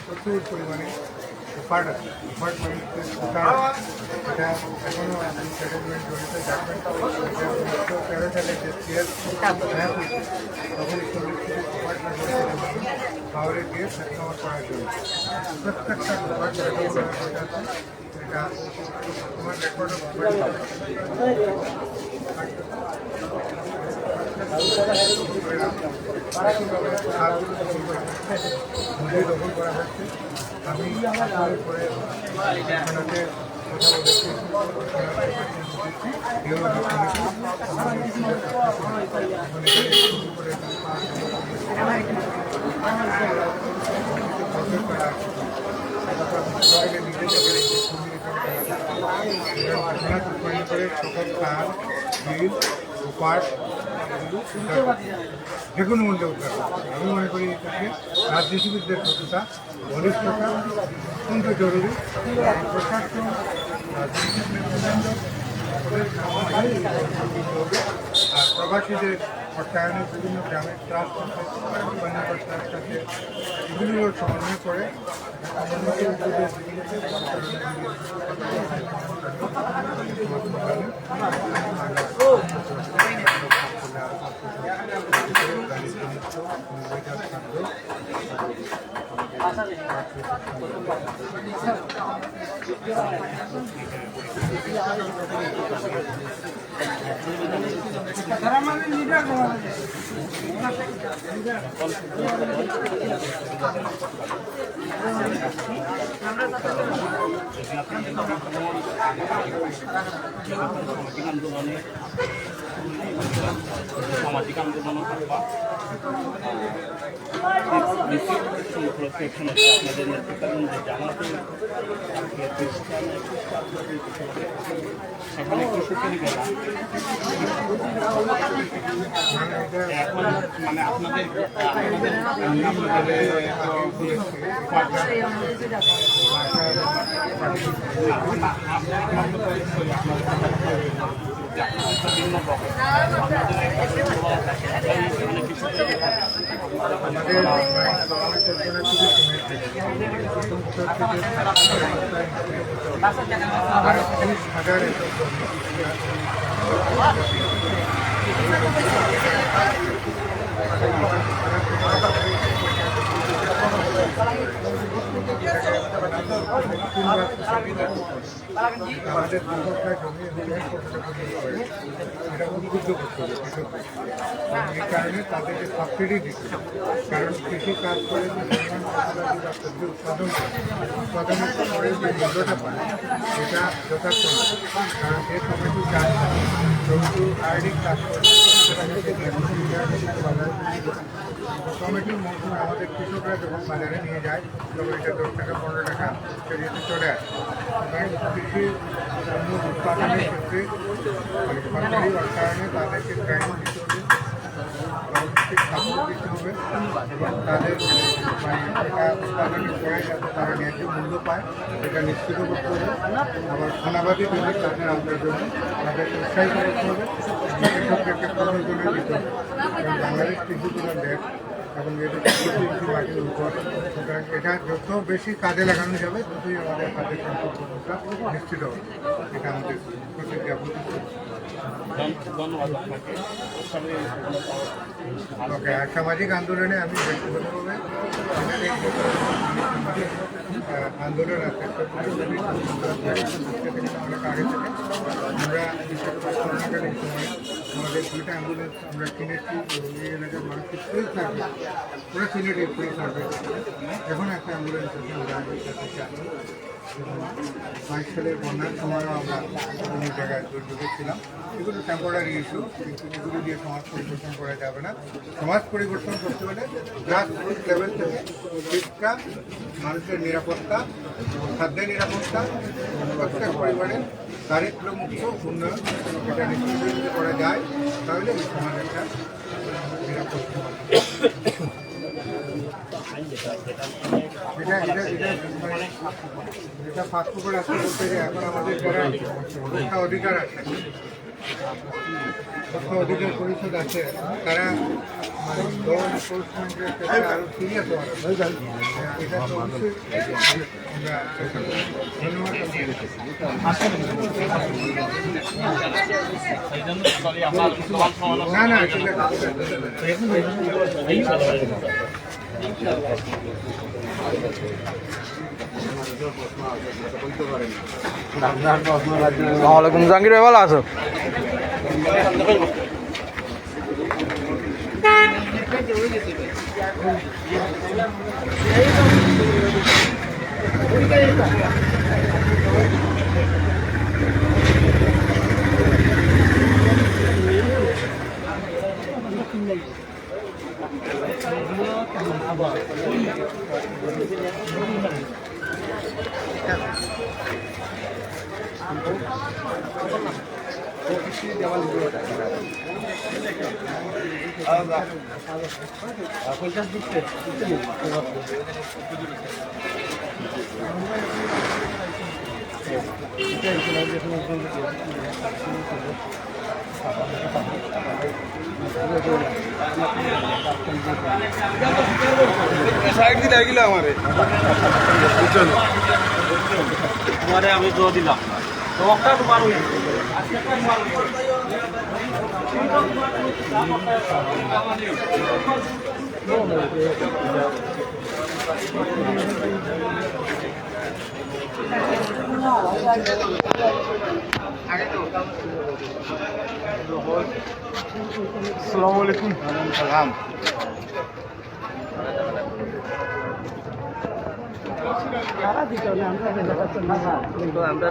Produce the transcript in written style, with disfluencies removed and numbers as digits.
প্রচুর পরিমাণে উপার্ট আছে। উপার্ট মানে এটা এখনও সেটেলমেন্ট জড়িত গার্মেন্ট 2013 সালে যে সিএস তখন 40 উপার্টমেন্ট শহরে গিয়ে সেটলমেন্ট করার জন্য প্রত্যেকটা উপার্ট এটা তোমার রেকর্ড নদী দখল করা হচ্ছে। আমি করে সকল খাল বিল উপাস যে কোনো মূল্যে উদ্ধার করতে আমি মনে করি এটাকে রাজনীতিবিদদের সততা ঘনিষ্ঠতা অত্যন্ত জরুরি। প্রশাসন রাজনৈতিক নেতৃবৃন্দ আর প্রবাসীদের অর্থায়নের বিভিন্ন গ্রামের ট্রাস্ট ট্রাস্ট আছে, এগুলিও সমন্বয় করে সামাজিক আন্দোলন আপনাদের নেতৃত্বে জামাতের সকালে কৃষকের বেলা এখন মানে আপনাদের আমাদের দুর্ঘটনা জমি এটা উদ্বুদ্ধ করতে হবে কৃষকদের। এই কারণে তাদেরকে সাবসিডি দিতে, কারণ কৃষি কাজ করে যে সবজি উৎপাদন করে উৎপাদনের পরে যে মূল্যটা পায় সেটা যথার্থ না। কারণ যে টমেটো চাষ টমেটো আয়োডিক চাষ করে টমেটোর মৌসুমে আমাদের কৃষকরা যখন বাজারে নিয়ে যায় তখন এটা 10 টাকা 15 টাকা কেজিতে চলে আসে। কৃষি উৎপাদনের ক্ষেত্রে সরকারি অর্থায়নে তাদেরকে ট্রেনিং দিতে হবে, সাপোর্ট দিতে হবে এবং তাদের এটা উৎপাদনের পরে যাতে তারা ন্যায্য মূল্য পায় এটা নিশ্চিত করতে হবে। আবার অনাবাদী জমি তাদের আনবার জন্য তাদেরকে উৎসাহিত করতে হবে, কৃষকদেরকে প্রয়োজনে দিতে হবে। এবং বাংলাদেশ কৃষি প্রধান দেশ এবং এটা মাটির উপর, সুতরাং এটা যত বেশি কাজে লাগানো যাবে ততই আমাদের খাদ্যের সম্পর্কটা নিশ্চিত হবে। এটা আমাদের প্রতিজ্ঞা ওকে। আর সামাজিক আন্দোলনে আমি ব্যক্তিগতভাবে আন্দোলন আছে অনেক আগে থেকে আমরা করোনাকালীন সময় আমাদের 2টা অ্যাম্বুলেন্স আমরা কিনেছি এই এলাকার মানুষকে ফ্রি সার্ভিস পুরো সিলেটে ফ্রি সার্ভিস। এখন একটা অ্যাম্বুলেন্স আছে আমরা 22 সালের বন্যার সময়ও আমরা অন্য জায়গায় দুর্যোগে ছিলাম। এগুলো টেম্পোরারি ইস্যু, কিন্তু এগুলো দিয়ে সমাজ পরিবর্তন করা যাবে না। সমাজ পরিবর্তন করতে হলে গ্রাসরুট লেভেল থেকে শিক্ষা, মানুষের নিরাপত্তা, খাদ্যের নিরাপত্তা, প্রত্যেক পরিবারের দারিদ্র্যমুক্ত উন্নয়ন এটা নিশ্চিত করা যায়, তাহলে এই সমাজ একটা নিরাপদ সমাজ। এটা ফাস্ট ফুড আসতে বলতে যে এখন আমাদের যারা অধিকার আছে তথ্য অধিকার পরিষদ আছে তারা মানে ল এনফোর্সমেন্টের ক্ষেত্রে আরও সিরিয়াস হওয়া এটা তো অবশ্যই আমরা চেষ্টা করব। ধন্যবাদ। না না ঠিক আছে। ওয়ালাইকুম জাহাঙ্গীর ভাই ভালো আছো? সাইড দিলে গেলে আমারে তোমারে আমি জো দিলাম একটা তোমার ওই আসসালামু আলাইকুম। সালাম। আমরা